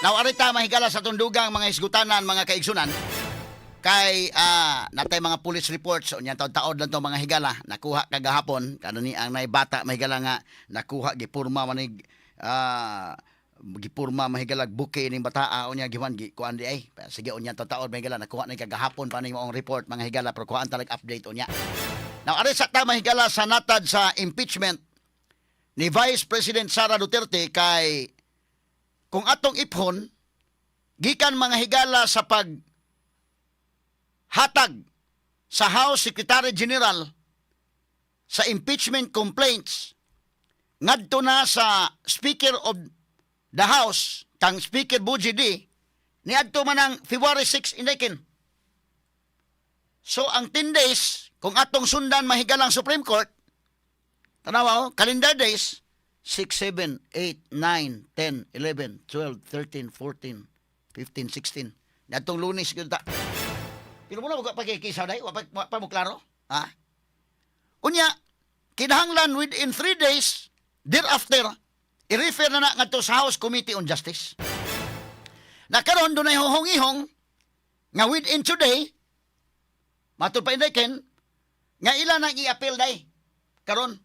Now, arita mahigala sa tundugang mga isgutanan, mga kaigsunan, kay natay mga police reports o niyan taod lang to mga higala nakuha kagahapon kanani ang naibata mahigala nga nakuha gipurma manig gipurma mahigalag buke ning bataa o niya giwan gi kuan di ay sige o niyan taod mahigala nakuha ni kagahapon pa ning maong report mga higala pero kuhaan talag update o niya. Now ari sa ta mahigala sa natad sa impeachment ni Vice President Sara Duterte kay kung atong iphon gikan mga higala sa hatag sa House Secretary General sa impeachment complaints ngadto na sa Speaker of the House kang Speaker Bujidi niadto man ang February 6 indekin. So ang 10 days kung atong sundan mahigalang Supreme Court tanawa calendar days 6, 7, 8, 9, 10, 11, 12, 13, 14, 15, 16 niadtong Lunes gyud ta. Pero mo na pagkikisaw dahi, pa mo klaro? Ha? Unya, kinahanglan within 3 days, thereafter, i-refer na nga to sa House Committee on Justice. Nakaroon doon ay hohong-ihong, nga within today, matod pa indekin, nga ilan ang i-appeal dahi. Karon,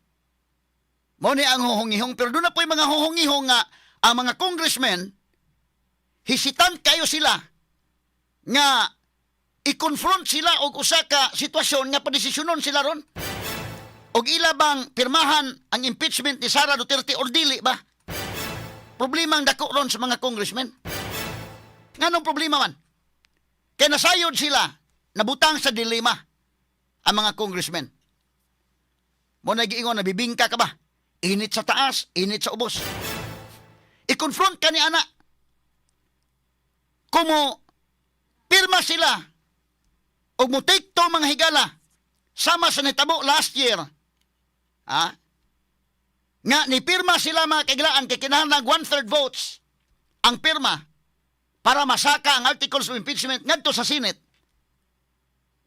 mo ni ang hohong-ihong, pero doon na po yung mga hohong-ihong nga, ang mga congressmen, hisitant kayo sila, nga i-confront sila og usa ka sitwasyon nga padesisyonon sila ron. Og ila bang pirmahan ang impeachment ni Sara Duterte or dili ba? Problema ang dako ron sa mga congressmen. Nganong problema man? Kaya nasayod sila, nabutang sa dilema ang mga congressmen. Mo nagiingon, nabibingka ka ba? Init sa taas, init sa ubos. I-confront ka ni ana. Kumo pirma sila o mo take to mga higala sama sa nitabo last year nga ni pirma sila mga kailangan kay kinahanglan 1/3 votes ang pirma para masaka ang articles of impeachment ngadto sa Senate.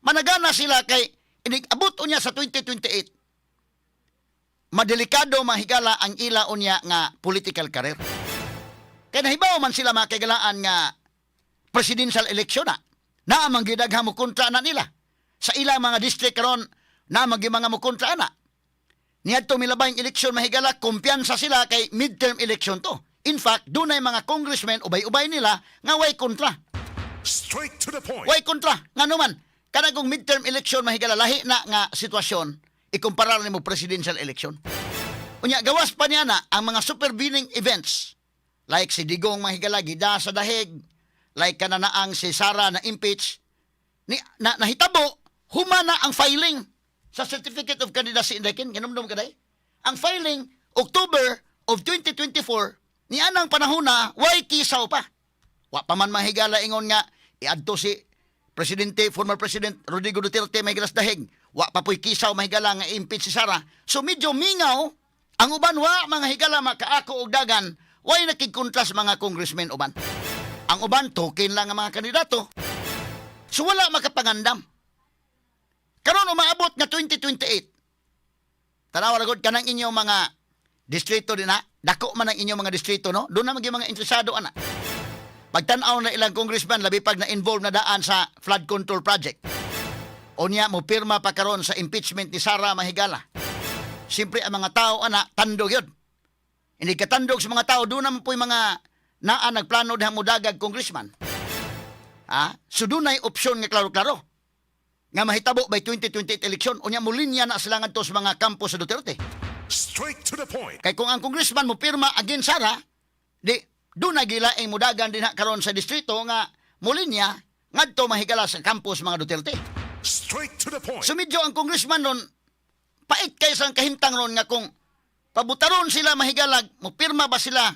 Managana sila kay inigabot unya sa 2028 madelikado mga higala ang ila unya nga political career. Kaya nahibaw man sila mga kailangan nga presidential election na amang gidagha mo kontra na nila. Sa ilang mga district karon na amang mga mo kontra na. Niadto milabay ang eleksyon mahigala, kumpiyansa sila kay midterm election to. In fact, dunay mga congressmen ubay-ubay nila nga way kontra. Straight to the point. Way kontra. Ngano man, kada kung midterm election mahigala lahi na nga sitwasyon, ikumparar nimo presidential election. Unya gawas pa niya na ang mga supervening events like si Digong mahigala gida sa dahig, like kananaang si Sara na impeach, nahitabo, humana ang filing sa Certificate of Candidacy Indekin. Ganun ka day? Ang filing, October of 2024, ni anang panahon na, way kisaw pa. Wa pa man mahigala ingon nga, iadto si former President Rodrigo Duterte mahigalas dahig. Wa pa po'y kisaw mahigala nga impeach si Sara. So medyo mingaw, ang uban wa mga higala makaako og dagan, way nakigkontras mga congressmen uban. Ang uban, token lang ang mga kandidato. So wala makapangandam. Karon umaabot nga 2028. Tanawa ragod kanang inyong mga distrito din ha. Dako man ang inyong mga distrito, no? Doon na mga interesado, ana. Pagtanaw na ilang congressman, labi pag na-involve na daan sa flood control project. O niya, mo pirma pa karon sa impeachment ni Sara Mahigala. Siyempre, ang mga tao, ana, tandog yun. Hindi katandog sa mga tao, doon naman po yung mga nagplano dihang mudagag congressman. So dunay opsyon nga klaro-klaro. Nga mahitabo by 2028 election, unya mulinya na sila ngadto sa mga kampo sa Duterte. Straight to the point. Kay kung ang congressman mo pirma against Sara, di dunay gilaing mudagan din karon sa distrito nga mulinya ngadto mahigala sa kampo sa mga Duterte. Straight to the point. So medyo ang congressman ron pait kay sa kahimtang ron nga kung pabutaron sila mahigalag, mo pirma ba sila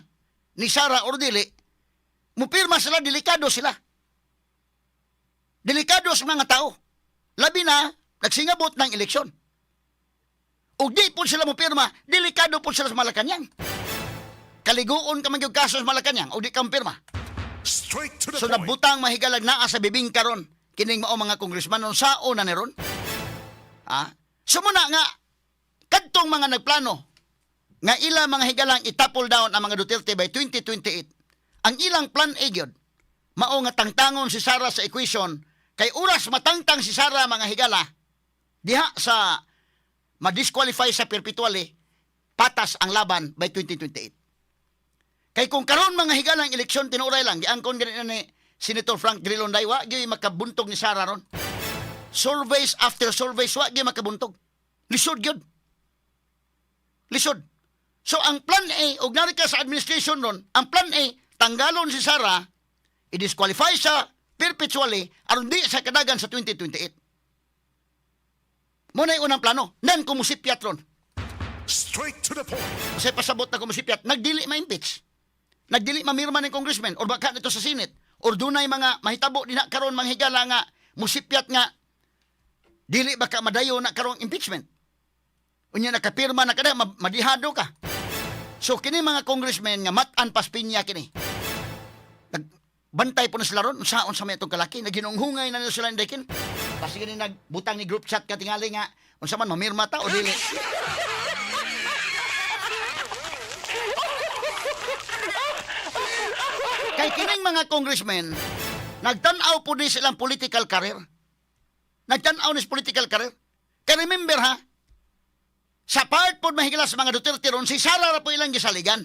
ni Sara or dili, mupirma sila, delikado sila. Delikado sa mga tao. Labi na, nagsingabot ng eleksyon. O di po sila mupirma, delikado po sila sa Malacanang. Kaliguon ka magyog kaso sa Malacanang, o di kang pirma. Straight to the So point. nabutang mahigalag naa sa bibing karon, kining mao mga congressman nun, sao na ni ron. So muna nga, kadtong mga nagplano, nga ila mga higalang itapol down ang mga Duterte by 2028, ang ilang plan A gyud mao nga tangtangon si Sara sa equation kay oras matangtang si Sara mga higala diha sa ma-disqualify sa perpetually patas ang laban by 2028. Kay kung karon mga higala ang eleksyon tinuray lang giangkon ganina ni Senator Frank Drilon wa gyud makabuntog ni Sara ron. Surveys after surveys wa gyud makabuntog. Lisod gyud. Lisod. So ang plan A og nari ka sa administration ron, ang plan A tanggalon si Sara, i-disqualify siya perpetually aron di sa kadagan sa 2028. Muna yung unang plano, nan kumusipyat ron. Straight to the point. Kasi pasabot na kumusipyat, nagdili ma-impeach. Nagdili mamirma ng congressman or baka nito sa Senate or dunay mga mahitabo di na karon mga higala nga musipyat nga dili baka madayo na karong impeachment. Unya nakapirma na kada madihado ka. So kini mga congressmen nga Matan Paspinya kini. Nagbantay po na sila ron unsaon sa may itong kalaki naginunghungay na nila sila indekin. Kasi gani nagbutang ni group chat katingali nga unsa man mamirma ta o dili. Kay kining mga congressmen nagtan-aw po ni silang political career. Nagtan-aw ni political career. Kay remember ha, sa part po mahigala sa mga Duterte ron, si Sara ra po ilang gisaligan.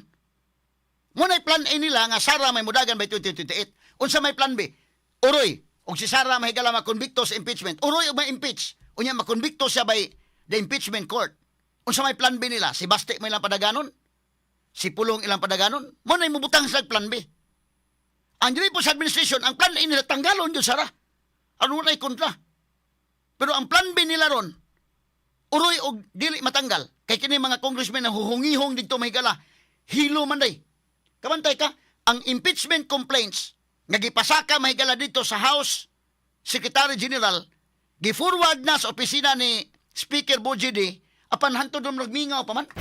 Muna'y plan A nila nga Sara may mudagan by 2028. Unsa may plan B? Uroy, og si Sara mahigala makonbikto sa impeachment. Uroy og ma-impeach. Unya makonbikto siya by the impeachment court. Unsa may plan B nila? Si Baste may ilang padaganon? Si Pulong ilang padaganon? Muna'y mubutang sa plan B. Ang dili po sa administration, ang plan A nila tanggalon yun Sara. Ano na'y kontra? Pero ang plan B nila ron, uroy og dili matanggal. Kay kini mga congressmen na huhungihong dito mahigala, hilo man day. Kamantay ka, ang impeachment complaints nga gipasaka mahigala dito sa House Secretary General, gi-forward na sa opisina ni Speaker Bojidi, apan hantod dum nagmingaw pa man.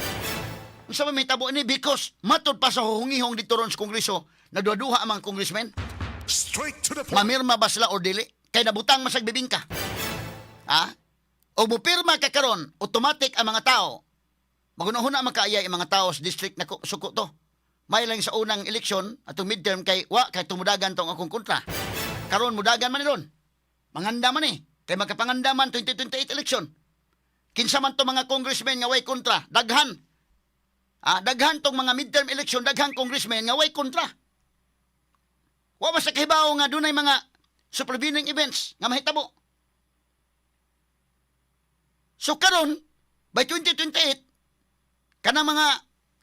Unsa man may tabo ni because matod pa sa huhungihong dito ron sa Kongreso, nagduha ang mga congressmen. Straight to the point. Mamirma ba sila or dili? Kay nabutang masag bibingka. Ha? O mupirma ka karon, automatic ang mga tao. Magunahuna makaayay ang mga tao sa district na suko to. May lang sa unang eleksyon atong midterm kay kay tumudagan tong akong kontra. Karon mudagan man niron. Manganda man kay magkapanganda man 2028 election. Kinsa man to mga congressmen nga way kontra, daghan. Daghan tong mga midterm election, daghang congressmen nga way kontra. Wa ba sa kahibaw nga dunay mga supervening events nga mahitabo. So karon by 2028 kanang mga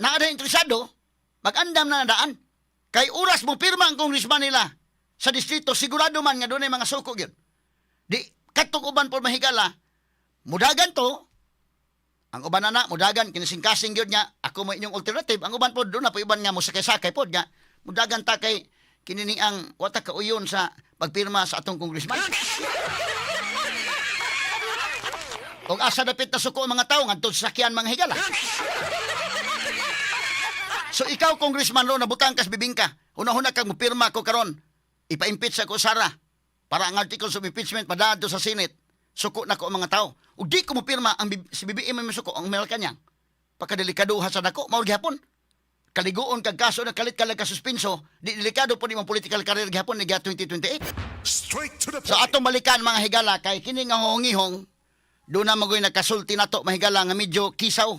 naada interesado mag-andam na nadaan kay oras mo pirma ang congressman nila sa distrito sigurado man nga dunay mga suko gyud. Di katong uban po mahigala mudagan to ang uban na mudagan kinising-kasing gyud nga ako mo inyong alternative ang uban po do na po iban nga mo sakay-sakay pod nga mudagan ta kay kinini ang wata kauyon sa pagpirma sa atong congressman. Kung asa dapit na suko ang mga tao ngadto sa sakyan mga higala. So ikaw congressman ro nabutang kas bibingka. Una-una kang mupirma ko karon. Ipa-impeach ako Sara para ang articles of impeachment padadto sa Senate. Suko na ko ang mga tao. Ug di ko mupirma ang si BBM may suko ang Malacanang. Pagkadelikaduha sa dako mao gihapon. Kaliguon kag kaso na kalit kalag ka suspenso, di delikado po ni mong political career gihapon ni 2028. Straight to the point. So atong balikan mga higala kay kini nga hongihong doon na magoy nagkasulti na to mahigala nga medyo kisaw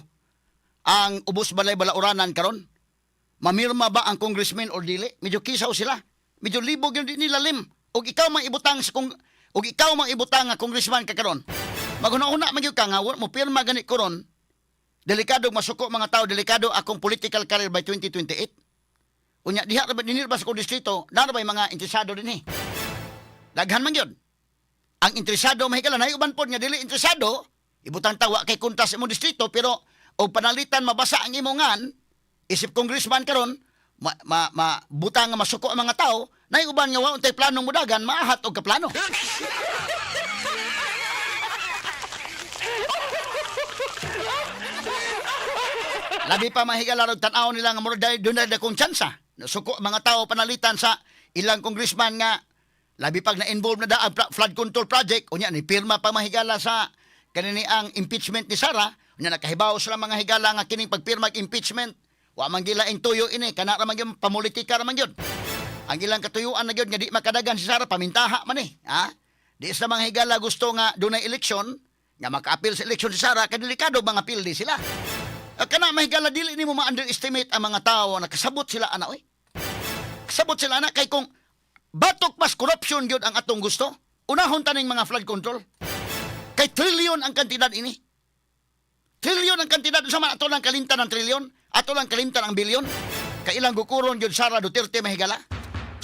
ang ubos balay balauranan karon. Mamirma ba ang congressman or dili? Medyo kisaw sila. Medyo libog yun din nila lim. Og ikaw mang ibutang nga congressman ka karon. Maguna-una magyud ka nga mo pirma gani karon. Delikado masuko mga tao, delikado akong political career by 2028. Unya diha ra dinirba sa distrito, na ba mga interesado dinhi? Daghan man gyud. Ang interesado mahigala na uban pod nga dili interesado, ibutang tawa kay kontra sa imong distrito pero og panalitan mabasa ang imongan isip congressman karon butang nga masuko ang mga tao na uban nga wa untay planong mudagan maahat og kaplano. Labi pa mahigala rod tan-aw nila nga murag dunay dakong tsansa. Suko mga tao panalitan sa ilang congressman nga labi pag na-involve na ang flood control project, unya ni pirma pa mahigala sa kanini ang impeachment ni Sara, unya nakahibaw sila mga higala nga kining pagpirma impeachment, wa man gila ing tuyo ini kana ra man gyud pamulitika ra man gyud. Ang ilang katuyuan na gyud nga di makadagan si Sara pamintaha man eh. Ha? Di sa mga higala gusto nga dunay eleksyon nga maka-appeal sa eleksyon si Sara kay delikado mga appeal di sila. Kana mahigala dili nimo ma-underestimate ang mga tao na kasabot sila ana oy. Kasabot sila ana kay kung batok mas corruption gyud ang atong gusto. Unahon taning mga flood control. Kay trilyon ang kantidad ini. Trilyon ang kantidad sa man ato lang kalimtan ng trilyon, ato lang kalimtan ang bilyon. Kay ilang gukuron gyud Sara Duterte mahigala.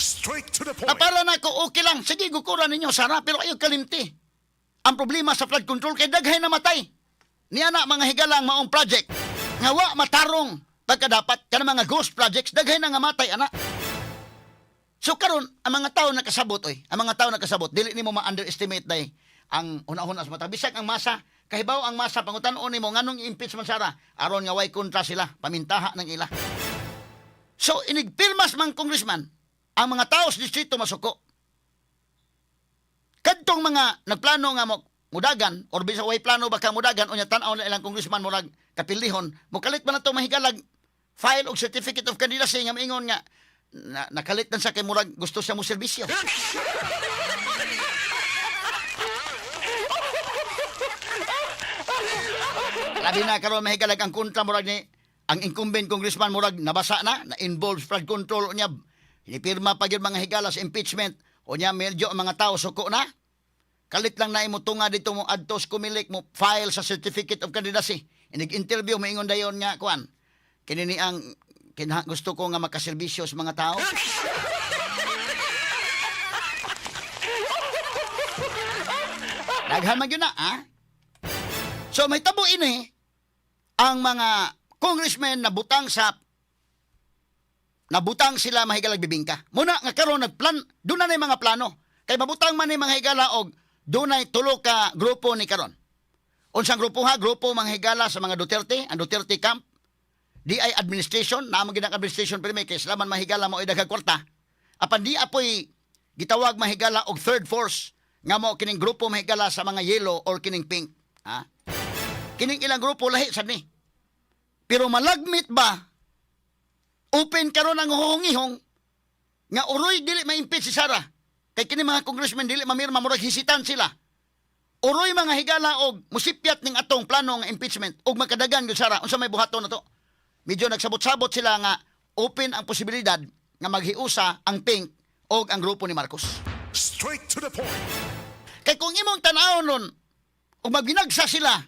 Straight to the point. Para na ko okay lang. Sige gukuron ninyo Sara pero ayaw kalimti. Ang problema sa flood control kay daghay namatay. Niya na mga higalang maong project nga wa matarong pagkadapat kana mga ghost projects daghay na nga matay ana. So karon ang mga tao nakasabot oy, ang mga tao nakasabot dili nimo ma-underestimate day ang una-una sa mata. Bisag ang masa, kahibaw ang masa pangutan-on nimo nganong impeachment Sara aron nga way kontra sila, pamintaha ng ila. So inigpirmas mang congressman ang mga tao sa distrito masuko. Kadtong mga nagplano nga mo mudagan or bisa way plano baka mudagan unya tan-aw na ilang congressman murag kapilihon mukalit man ato mahigalag file og certificate of candidacy nga maingon nga nakalit na sa kay murag gusto siya mo serbisyo. Labi na karon mahigalag ang kontra murag ni ang incumbent congressman murag nabasa na involved flood control unya hinipirma pa gyud mga higala sa impeachment unya medyo ang mga tao suko na. Kalit lang na imo tunga dito mo adtos kumilik mo file sa certificate of candidacy. Inig-interview mo ingon dayon nga kuan. Kini ni ang gusto ko nga makaserbisyo sa mga tao. Daghan man gyud na, ha? So may tabo ini ang mga congressmen nabutang sila mahigalag bibingka. Muna nga karon nagplan, doon na mga plano. Kay mabutang man ni mga higala og dunay tulo ka grupo ni karon. Unsang grupo ha? Grupo mga higala sa mga Duterte, ang Duterte camp, DI administration, naamang ginang administration pero may kay salaman mahigala mo idaghang kwarta. Apan di apoy gitawag mahigala og third force nga mo kining grupo mahigala sa mga yellow or kining pink. Ha? Kining ilang grupo lahi sad ni. Pero malagmit ba? Open karon ang huhungihong nga uroy dili ma-impeach si Sara. Kay kini mga congressmen dili mamirma murag hisitan sila. Uroy mga higala og musipyat ning atong plano nga impeachment og makadagan gyud Sara unsa may buhaton nato. Medyo nagsabot-sabot sila nga open ang posibilidad nga maghiusa ang Pink og ang grupo ni Marcos. Straight to the point. Kay kung imong tan-awon nun og magbinagsa sila,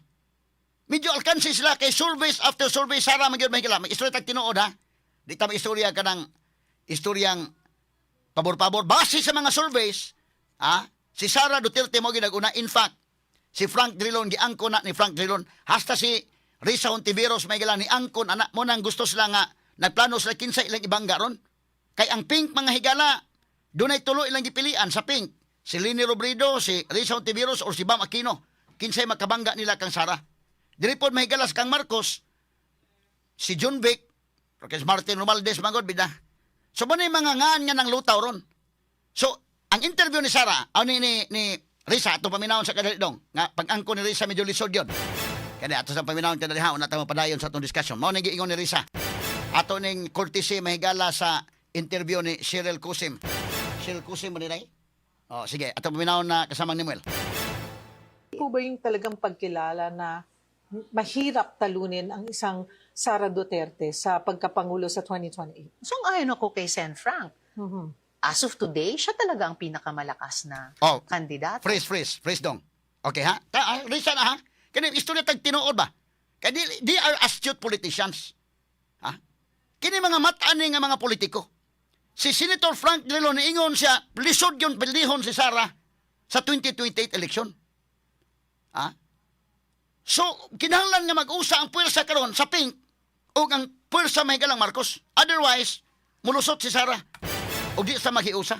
medyo alkansi sila kay surveys after survey Sara magyud mahigala. May istorya tag tinuod ha. Di ta istorya kanang istoryang pabor-pabor base sa mga surveys, si Sara Duterte mo ginaguna. In fact, si Frank Drilon giangkon na ni Frank Drilon hasta si Risa Hontiveros may gila ni angkon anak mo nang gusto sila nga nagplano sila kinsa ilang ibangga ron. Kay ang Pink mga higala dunay tulo ilang gipilian sa Pink. Si Lini Robredo, si Risa Hontiveros or si Bam Aquino. Kinsay makabangga nila kang Sara. Dili pod mahigalas kang Marcos, si John Vic, Roques Martin Romualdez magod bida. So mo mga ngaan nga ng lutaw ron. So ang interview ni Sara, ni Risa ato paminawon sa kadalidong nga pag-angko ni Risa medyo lisod yun. Kaya ato sa paminawon kadaliha una ta mapadayon sa atong discussion. Mao ning giingon ni Risa. Ato ning courtesy mahigala sa interview ni Cheryl Cusim. Cheryl Cusim mo ni Ray? Oh, sige, ato paminawon na kasama ni Muel. Po ba yung talagang pagkilala na mahirap talunin ang isang Sara Duterte sa pagkapangulo sa 2028? So, ayon ako kay Sen. Frank. As of today, siya talaga ang pinakamalakas na kandidato. Freeze dong. Okay ha? Risa na ha? Kani istorya tag tinuod ba? Kaya they are astute politicians. Ha? Kini mga mata-ani nga mga politiko. Si Senator Frank Drilon ingon siya, lisod yun pilihon si Sara sa 2028 election. Ha? So, kinahanglan nga mag-usa ang puwersa karon sa Pink o ang puwersa mahigalang Marcos. Otherwise, mulusot si Sara o di sa maghiusa.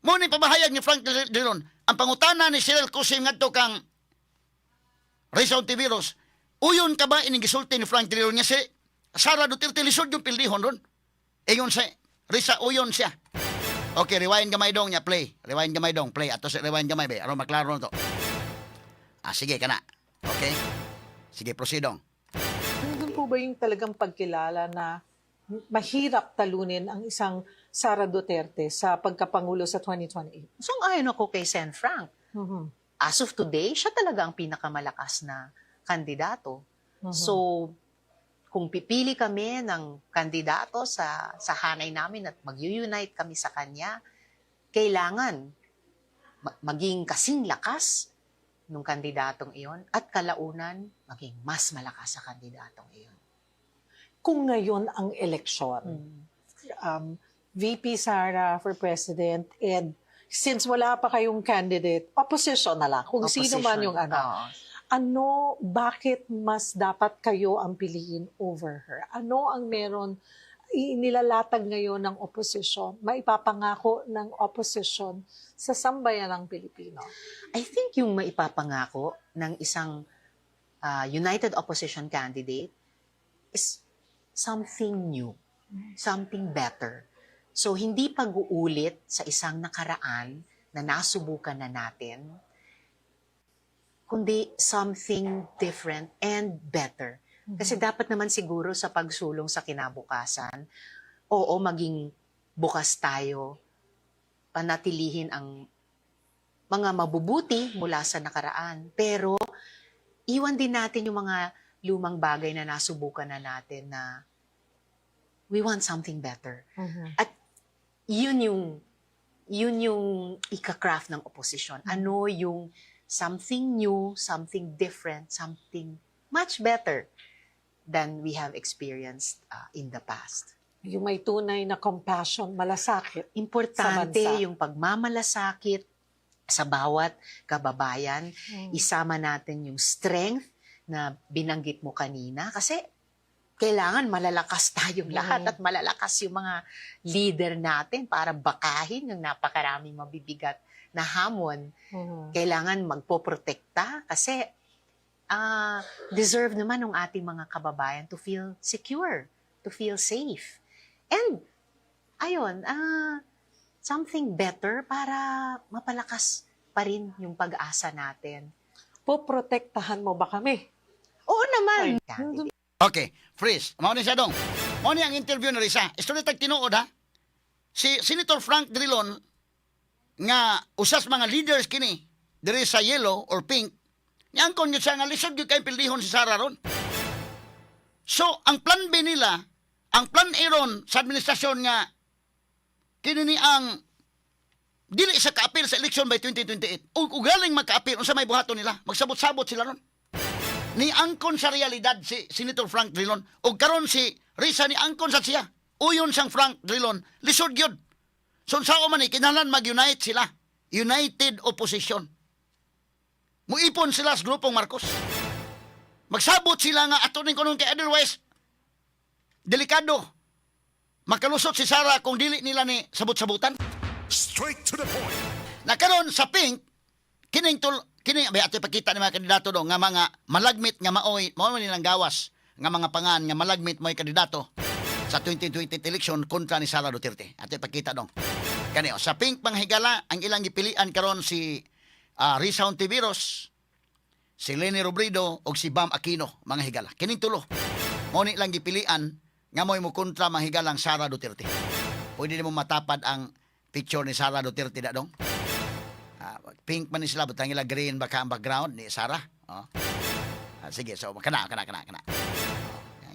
Muna pabahayag ni Frank Drilon, ang pangutana ni Cheryl Cusim ngadto kang Risa Hontiveros, uyon ka ba inigisulti ni Frank Drilon nga si Sara Duterte lisod yung pildihon ron? Ingon sa Risa, uyon siya. Okay, rewind gamay dong niya, play. Rewind gamay dong, play. Ato sa rewind gamay, be. Aron maklaro na to. Sige ka na. Okay? Sige, proceed dong. Nandun po ba yung talagang pagkilala na mahirap talunin ang isang Sara Duterte sa pagkapangulo sa 2028? So, ayon ako kay Sen. Frank. Mhm. As of today, siya talaga ang pinakamalakas na kandidato. Mhm. So, kung pipili kami ng kandidato sa hanay namin at mag-unite kami sa kanya, kailangan maging kasing lakas ng kandidatong iyon at kalaunan maging mas malakas sa kandidatong iyon. Kung ngayon ang eleksyon, VP Sara for President, and since wala pa kayong candidate, opposition na lang, kung sino man yung Oo. bakit mas dapat kayo ang piliin over her? Ano ang meron inilalatag ngayon ng opposition, maipapangako ng opposition sa sambayan ng Pilipino? I think yung maipapangako ng isang united opposition candidate is something new, something better. So, hindi pag-uulit sa isang nakaraan na nasubukan na natin, kundi something different and better. Kasi dapat naman siguro sa pagsulong sa kinabukasan, oo, maging bukas tayo, panatilihin ang mga mabubuti mula sa nakaraan. Pero, iwan din natin yung mga lumang bagay na nasubukan na natin na we want something better. At yun yung ika-craft ng opposition. Ano yung something new, something different, something much better than we have experienced in the past. Yung may tunay na compassion, malasakit. Importante Sa bansa. yung pagmamalasakit sa bawat kababayan. Isama natin yung strength na binanggit mo kanina kasi kailangan malalakas tayong lahat at malalakas yung mga leader natin para bakahin yung napakaraming mabibigat na hamon. Kailangan magpoprotekta kasi deserve naman ng ating mga kababayan to feel secure, to feel safe. And, ayun, something better para mapalakas pa rin yung pag-asa natin. Poprotektahan mo ba kami? Oo naman. Okay, freeze. Mao ni siya dong. Mao ni ang interview na Risa. Istorya tag tinuod ha. Si Senator Frank Drilon nga usas mga leaders kini diri sa yellow or pink. Niangkon gyud siya nga lisod gyud kay pildihon si Sara ron. So, ang plan B nila, ang plan A ron sa administrasyon nga kini ni ang dili sa kaapil sa election by 2028. Ug galing magkaapil unsa may buhaton nila? Magsabot-sabot sila ron. Ni angkon sa realidad si Senator Frank Drilon o karon si Risa ni angkon sa siya. Uyon sang Frank Drilon, lisod gyud. So sao man ni kinahanglan mag-unite sila. United Opposition. Muipon sila sa grupong Marcos. Magsabot sila nga ato ning kuno kay otherwise delikado. Makalusot si Sara kung dili nila ni sabot-sabutan. Straight to the point. Nakaron sa pink kining bay ato ipakita ni mga kandidato do nga mga malagmit nga maoy mao man nilang gawas nga mga pangan nga malagmit mo'y kandidato sa 2020 election kontra ni Sara Duterte. Ato ipakita dong. Kani sa pink panghigala ang ilang gipilian karon si Risa Hontiveros, si Leni Robredo ug si Bam Aquino mga higala. Kining tulo mao ni lang gipilian nga mo'y mo kontra mga higalang Sara Duterte. Pwede nimo matapad ang picture ni Sara Duterte da dong. Pink man ni sila, butang ila green baka ang background ni Sara. Oh. Sige, so kana.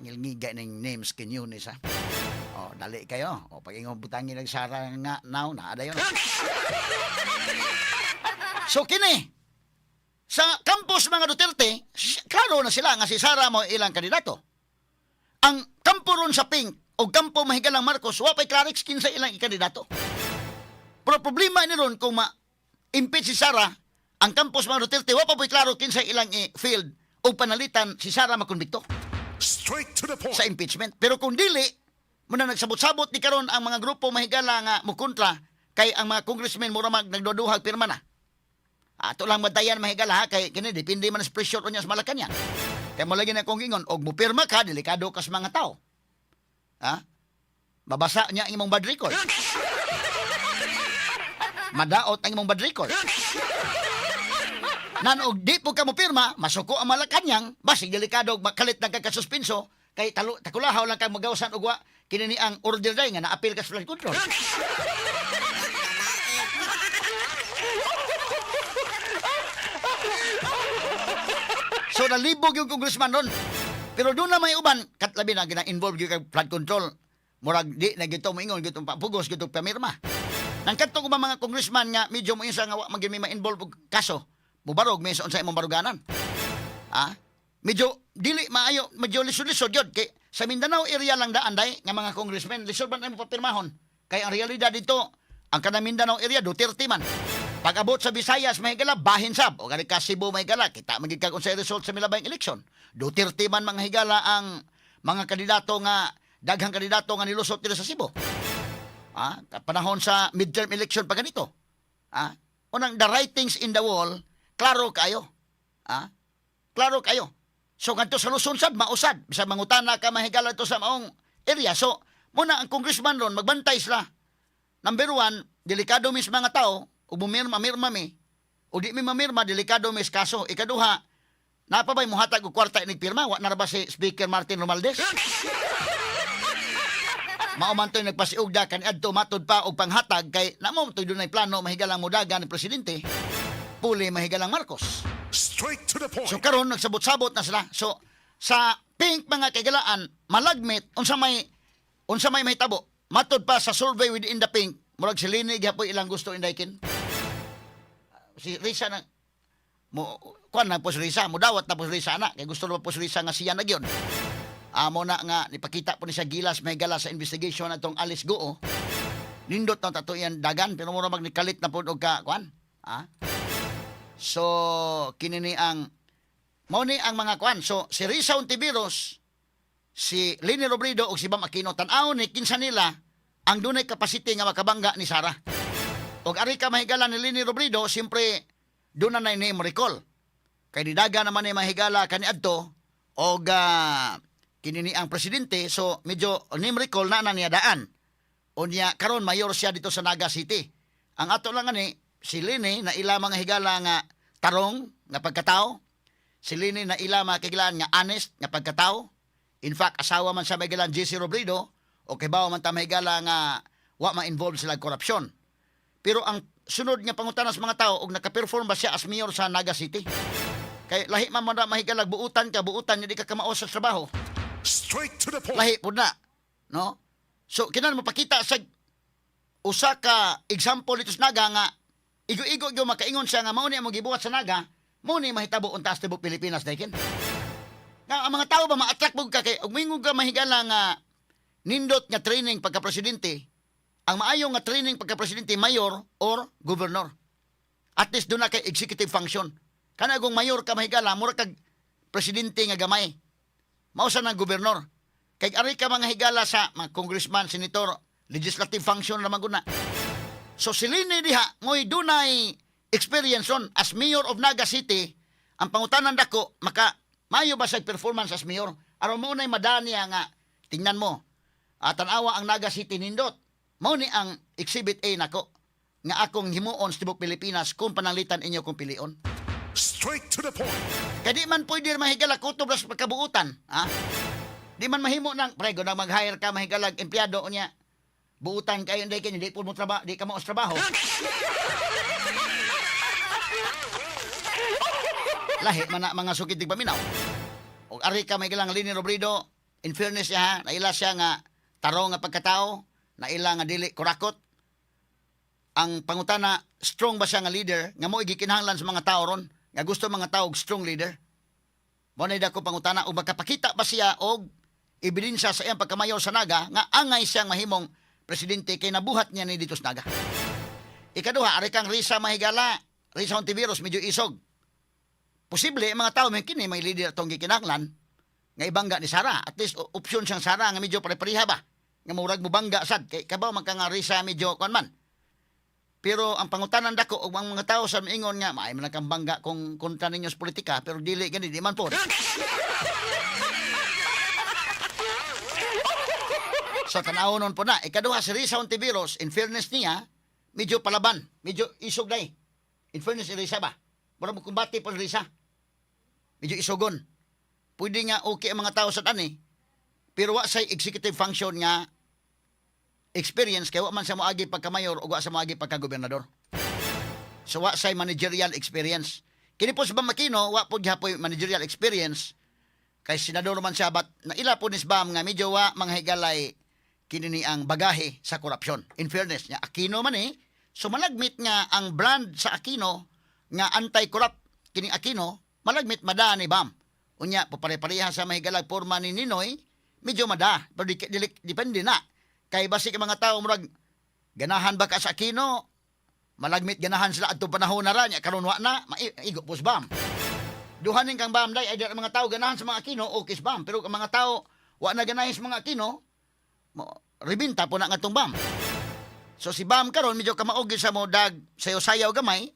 Ngilngiga ning names kinyo ni sa. Oh, dali kayo. O pag ingon butang ila Sara nga now na ada yon. So kini sa campus mga Duterte, klaro na sila nga si Sara mo ilang kandidato. Ang kampo ron sa pink o kampo mahigalang Marcos, wa pay clarix kinsa ilang kandidato. Pero problema ni ron kung impeach si Sara, ang campus mga Duterte, wa pa po'y klaro kinsa ilang field o panalitan si Sara makonbikto Straight to the point. sa impeachment. Pero kung dili, muna nagsabot-sabot ni karon ang mga grupo mahigala nga mukontra kay ang mga congressmen mura nagduduhag pirma na. Ato lang madayan mahigala ha, kay kini depende man sa pressure unya sa Malacañang. Kay mo lagi na kong ingon, og mo pirma ka, delikado ka sa mga tao. Ha? Babasa niya ang imong bad record. Madaot ang imong bad record. Nanog di po ka mo pirma, masuko ang Malacañang, basig delikado makalit na kagkasuspenso, kay takulahaw lang kang magawasan ugwa kinini ang order day nga na-appeal ka sa flood control. So nalibog yung congressman ron. Pero doon na may uban, katlabi na gina-involve yung kag flood control. Murag di na gito moingon, gito papugos, gito pamirma. Nang kadto ko ba mga congressman nga medyo mo isa nga wa magin may ma-involve og kaso. Mubarog may sa unsay imong baruganan. Medyo dili maayo, medyo lisod-lisod yun. Kay sa Mindanao area lang daan day nga mga congressmen lisod man ang papirmahon. Kay ang realidad dito, ang kanang Mindanao area Duterte man. Pag abot sa Visayas mahigala bahin sab o gani ka Cebu mahigala kita magigkag unsay result sa milabayng eleksyon. Duterte man mga higala ang mga kandidato nga daghang kandidato nga nilusot dito sa Cebu. Panahon sa midterm election pa ganito. Unang the writings in the wall, klaro kayo. Klaro kayo. So kanto sa Luzon sad mausad bisag mangutana ka mahigala to sa maong area. So muna ang congressman ron magbantay sila. Number 1, delikado mis mga tao, ug mumirma mi. O di mi mamirma delikado mis kaso. Ikaduha, napabay mo hatag og kwarta inig pirma, wa na ra ba si Speaker Martin Romualdez? Mao man to'y nagpasiugda kaniadto matod pa og panghatag kay namo to'y dunay plano mahigalang mudagan ni presidente. Puli mahigalang Marcos. Straight to the point. So karon nagsabot-sabot na sila. So sa pink mga kagalaan malagmit unsa may mahitabo. Matod pa sa survey within the pink, murag si Lini gyapon ilang gusto indaykin. Si Risa na mo kuan na po si Risa, mudawat na po si Risa na kay gusto na po si Risa nga siya na gyon. Amo na nga nipakita po ni sa gilas may gala sa investigation atong Alice Goo. Nindot na tato yan dagan pero mura magnikalit na po og ka kuan. So kinini ang mao ni ang mga kuan. So si Risa Ontiveros, si Lini Robredo ug si Bam Aquino tan-aw ni kinsa nila ang dunay capacity nga makabangga ni Sara. Og ari ka mahigala ni Lini Robredo, siyempre doon na name recall. Kay didaga naman ni mahigala kaniadto og kinini ang presidente, so medyo name recall na niya daan. Unya karon mayor siya dito sa Naga City. Ang ato lang ani si Lini na ila mga higala nga tarong nga pagkatao. Si Lini na ila mga kagilaan nga honest nga pagkatao. In fact, asawa man sa Mahigalan JC Robredo o kibaw man ta mahigala nga wa ma-involve sila korupsyon. Pero ang sunod nga pangutana sa mga tao og naka-perform ba siya as mayor sa Naga City? Kay lahi man man mahigalag buutan nya di ka kamaos sa trabaho. Straight to the point. Lahi pud na, no? So kinan mapakita sa usa ka example dito sa Naga nga igo-igo gyud makaingon siya nga mao ni mo gibuhat sa Naga, mao ni mahitabo untas tibuok Pilipinas daykin. Nga ang mga tao ba ma-attract mo ka kay ug mingon ka mahigala nga nindot nga training pagka presidente. Ang maayo nga training pagka presidente mayor or governor. At least doon na kay executive function. Kana kung mayor ka mahigala mura kag presidente nga gamay. Mao sa nang gobernador. Kay ari ka mga higala sa mga congressman, senator, legislative function naman guna. So si Lini diha moy dunay experience on as mayor of Naga City. Ang pangutanan dako maka mayo ba sa performance as mayor? Aron mo nay madani nga tingnan mo. Tan-awa ang Naga City nindot. Mao ni ang exhibit A nako nga akong himuon sa tibuok Pilipinas kung pananglitan inyo kung pilion. Straight to the point. Kaya di man pwede mahigala kutob sa pagkabuutan. Di man mahimo ng prego na mag-hire ka mahigalag empleyado niya. Buutan kayo hindi kayo, di po mo trabaho, di ka mo trabaho. Lahi man na mga sukitig paminaw. O ari ka mahigalang Lini Robredo, in fairness siya, naila siya nga tarong nga pagkatao, naila nga dili kurakot. Ang pangutana, strong ba siya nga leader, nga mo igikinahanglan sa mga tao ron, nga gusto mga tao strong leader. Mo na dako pangutana o makapakita ba siya og ebidensya sa iyang pagkamayor sa Naga nga angay siyang mahimong presidente kay nabuhat niya ni dito sa Naga. Ikaduha, ari kang Risa mahigala, Risa Ontiveros medyo isog. Posible mga tao may kini may leader tong gikinahanglan nga ibangga ni Sara. At least opsyon siyang Sara nga medyo pare-pareha ba. Nga murag mo bangga sad kay kabaw man ka nga Risa medyo kuan man. Pero ang pangutanan dako og ang mga tao sa miingon nga maay man kang bangga kung kontra ninyo sa politika pero dili gani di man po. So tanawon po na ikaduha si Risa Ontiveros in fairness niya medyo palaban, medyo isog dai. In fairness si Risa ba? Mura mo kumbati po si Risa. Medyo isogon. Pwede nga okay ang mga tao sa tani pero wa say executive function nga experience kay wa man sa moagi pagka-mayor o wa sa moagi pagka-gobernador. So wa say managerial experience. Kini po si Bam Aquino, wa po gihapon managerial experience kay senador man siya but naila po ni si Bam nga medyo wa manghigalay kini ni ang bagahe sa korupsyon. In fairness niya, Aquino man so malagmit nga ang brand sa Aquino nga anti-corrupt kini Aquino, malagmit mada ni Bam. Unya, papare-pareha sa mahigalag porma ni Ninoy, medyo mada. Pero depende na. Kay basik mga tao, murag, ganahan ba ka sa Aquino? Malagmit ganahan sila atong panahon na ra, nya karon wa na, maigo po si Bam. Duhanin kang Bam, day, ay mga tao ganahan sa mga Aquino, okay si Bam. Pero ang mga tao, wa na ganahan sa mga Aquino, ribinta po na nga itong Bam. So si Bam karon medyo kamaog sa mo dag sayo-sayaw gamay.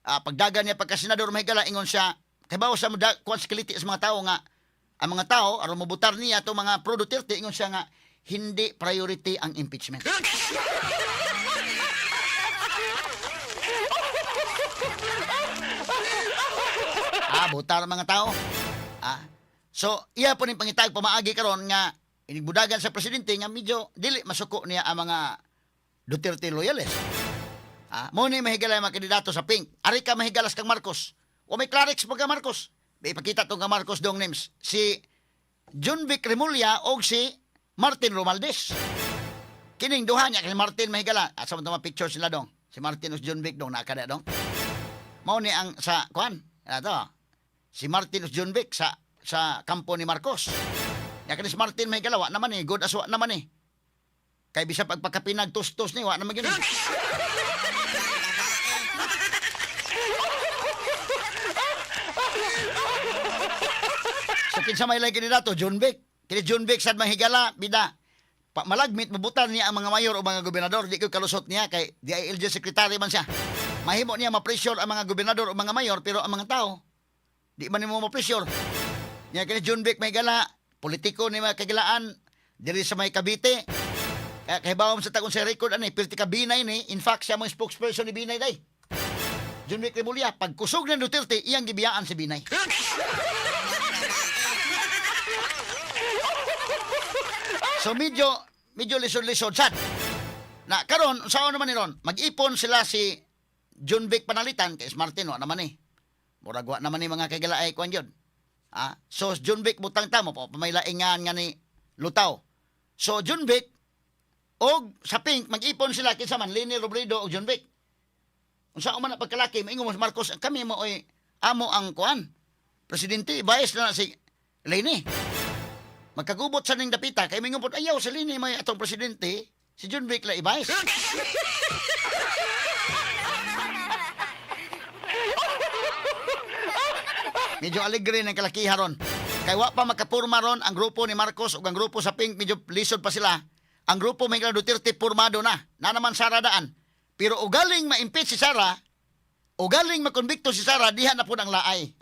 Pagdagan niya pagka-senador mahigala ingon siya kay bawo sa mo quality sa mga tao nga ang mga tao aron mobutar niya to mga pro Duterte ingon siya nga hindi priority ang impeachment. Butar ang mga tao. So iya po ning pangitag pamaagi karon nga inigbudagan sa presidente nga medyo dili masuko niya ang mga Duterte loyalist. Mo ni mahigala mga kandidato sa Pink. Ari ka mahigalas kang Marcos. O may Clarix pagka Marcos. May ipakita tong ka Marcos dong names. Si John Vic Remulla o si Martin Romualdez. Kining duha niya kay Martin mahigala. Asa mo mga pictures sila dong. Si Martin o si John Vic dong nakada dong. Mao ni ang sa kuan. Ato. Si Martin o si John Vic sa kampo ni Marcos. Ya kani si Martin mahigala wa naman good as wa naman kay bisa pagpakapinag tustos ni wa naman gyud. So kinsa may lay kandidato John Vic. Kini John Vic sad mahigala bida. Malagmit mabutan niya ang mga mayor o mga gobernador di ko kalusot niya kay DILG secretary man siya. Mahimo niya ma-pressure ang mga gobernador o mga mayor pero ang mga tao di man nimo ma-pressure. Niya kini John Vic mahigala politiko ni mga kagilaan diri sa may Cavite. Kaya bawam sa tagon sa record pirti ka Binay ni. In fact, siya mga spokesperson ni Binay day. John Vic Remulla, pagkusog ng Duterte, iyang gibiyaan si Binay. So medyo lisod-lisod sad. Na karon sao naman ni ron? Mag-ipon sila si John Vic Panalitan kay Martin wa naman Murag wa naman ni mga kagalaay kuan gyud. So John Vic butang ta mo pamailaingan nga ni Lutaw. So John Vic og sa Pink mag-ipon sila kinsa man Leni Robredo og John Vic. Unsa man na pagkalaki maingon mo Marcos kami mo amo ang kuan. Presidente bias na si Leni. Magkagubot sa ning dapita kay mingon pod ayaw sa Leni may atong presidente si John Vic la ibais. Medyo alegre ng kalakihan ron. Kay wa pa makapurma ron ang grupo ni Marcos ug ang grupo sa Pink medyo lisod pa sila. Ang grupo may Duterte pormado na naman Sara Daan. Pero ugaling ma-impeach si Sara, ugaling makonbikto si Sara, diha na po ang laay.